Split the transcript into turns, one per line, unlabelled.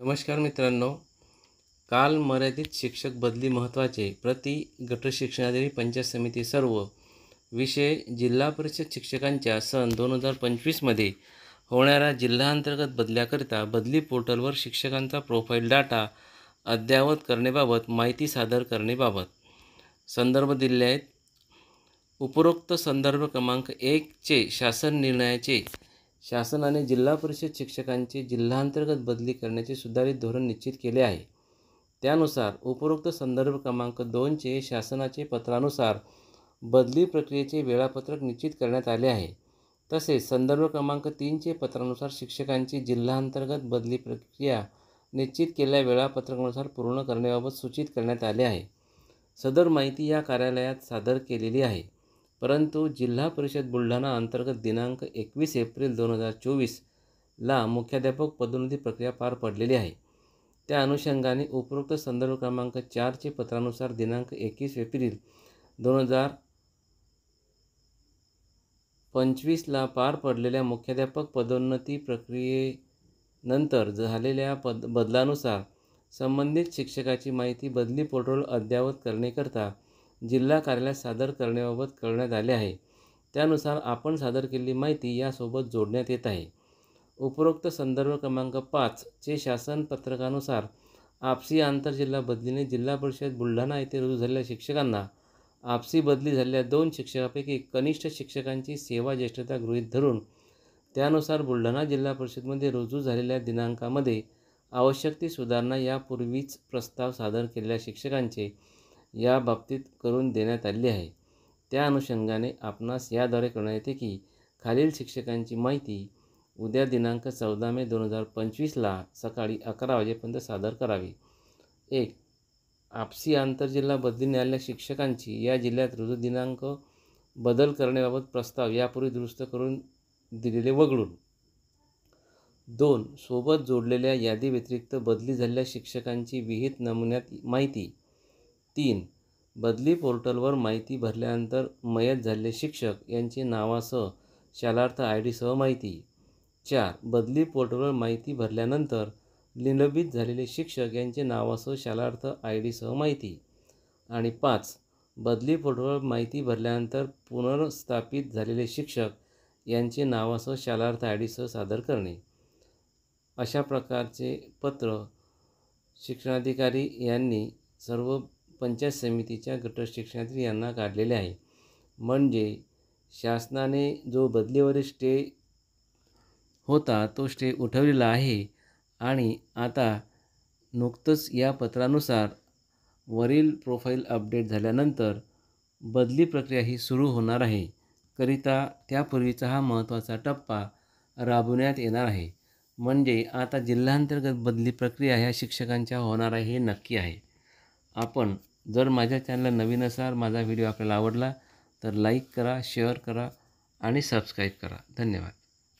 नमस्कार मित्रांनो, काल मर्यादित शिक्षक बदली महत्त्वाचे प्रति गट शिक्षणाधिकारी पंचायत समिती सर्व विषय जिल्हा परिषद शिक्षकांच्या सन 2025 मध्ये होणाऱ्या जिल्हांतर्गत बदल्याकरिता बदली पोर्टलवर शिक्षकांचा प्रोफाईल डाटा अद्ययावत करण्याबाबत माहिती सादर करण्याबाबत संदर्भ दिले आहेत। उपरोक्त संदर्भ क्रमांक 1 चे शासन निर्णयाचे शासनाने जिल्हा परिषद शिक्षकांची जिल्हांतर्गत बदली करण्याचे सुधारित धोरण निश्चित केले आहे। त्यानुसार उपरोक्त संदर्भ क्रमांक 2 चे शासनाचे पत्रानुसार बदली प्रक्रियेचे वेळापत्रक निश्चित करण्यात आले आहे। तसेच संदर्भ क्रमांक 3 चे पत्रानुसार शिक्षकांची जिल्हांतर्गत बदली प्रक्रिया निश्चित केलेल्या वेळापत्रकानुसार पूर्ण करण्याबाबत सूचित करण्यात आले आहे। सदर माहिती या कार्यालयात सादर केलेली आहे, परंतु जिल्हा परिषद बुलढाणा अंतर्गत दिनांक 21 एप्रिल 2024 ला मुख्याध्यापक पदोन्नती प्रक्रिया पार पडलेली आहे। त्या अनुषंगाने उपरोक्त संदर्भ क्रमांक 4 चे पत्रानुसार दिनांक 21 एप्रिल 2025 ला पार पडलेल्या मुख्याध्यापक पदोन्नती प्रक्रियेनंतर झालेल्या बदलानुसार संबंधित शिक्षकाची माहिती बदली पोर्टलवर अद्ययावत करण्याकरता जिल्हा कार्यालयात सादर करण्याबाबत कळवण्यात आले आहे। त्यानुसार आपण सादर केलेली माहिती यासोबत जोडण्यात येत आहे। उपरोक्त संदर्भ क्रमांक 5 चे शासन पत्रकानुसार आपसी आंतरजिल्हा बदलीने जिल्हा परिषद बुलढाणा येथे रुजू झालेल्या शिक्षकांना आपसी बदली झालेल्या 2 शिक्षकापैकी कनिष्ठ शिक्षकांची सेवा ज्येष्ठता गृहीत धरून त्यानुसार बुलढाणा जिल्हा परिषदमध्ये रुजू झालेल्या दिनांकामध्ये आवश्यक ती सुधारणा यापूर्वीच प्रस्ताव सादर केलेल्या शिक्षकांचे या बाबतीत करून देण्यात आली आहे। त्या अनुषंगाने आपणास याद्वारे कळवण्यात येते की खालील शिक्षकांची माहिती उद्या दिनांक 14 मे 2025 ला सकाळी 11 वाजेपर्यंत सादर करावी। 1. आपसी आंतरजिल्हा बदलीने आलेल्या शिक्षकांची या जिल्ह्यात रुजू दिनांक बदल करण्याबाबत प्रस्ताव यापूर्वी दुरुस्त करून दिलेले वगळून। 2. सोबत जोडलेल्या यादी व्यतिरिक्त बदली झालेल्या शिक्षकांची विहित नमुन्यात माहिती। 3. बदली पोर्टलवर माहिती भरल्यानंतर मयत झालेले शिक्षक यांची नावासह शालार्थ ID सह माहिती। 4. बदली पोर्टलवर माहिती भरल्यानंतर निलंबित झालेले शिक्षक यांचे नावासह शालार्थ ID सह माहिती। आणि 5. बदली पोर्टलवर माहिती भरल्यानंतर पुनर्स्थापित झालेले शिक्षक यांचे नावासह शालार्थ ID सह सादर करणे। अशा प्रकारचे पत्र शिक्षणाधिकारी यांनी सर्व पंचायत समितीच्या गट शिक्षणाधिकारी यांना काढलेले आहे। म्हणजे शासनाने जो बदलीवरील स्टे होता तो स्टे उठवलेला आहे आणि आता नुकतंच या पत्रानुसार वरील प्रोफाईल अपडेट झाल्यानंतर बदली प्रक्रिया ही सुरू होणार आहे करिता त्यापूर्वीचा हा महत्त्वाचा टप्पा राबवण्यात येणार आहे। म्हणजे आता जिल्हांतर्गत बदली प्रक्रिया ह्या शिक्षकांच्या होणार आहे हे नक्की आहे। आपण जर माझ्या चॅनलला नवीन असाल, माझा व्हिडिओ आपल्याला आवडला तर लाईक करा, शेअर करा आणि सबस्क्राईब करा। धन्यवाद।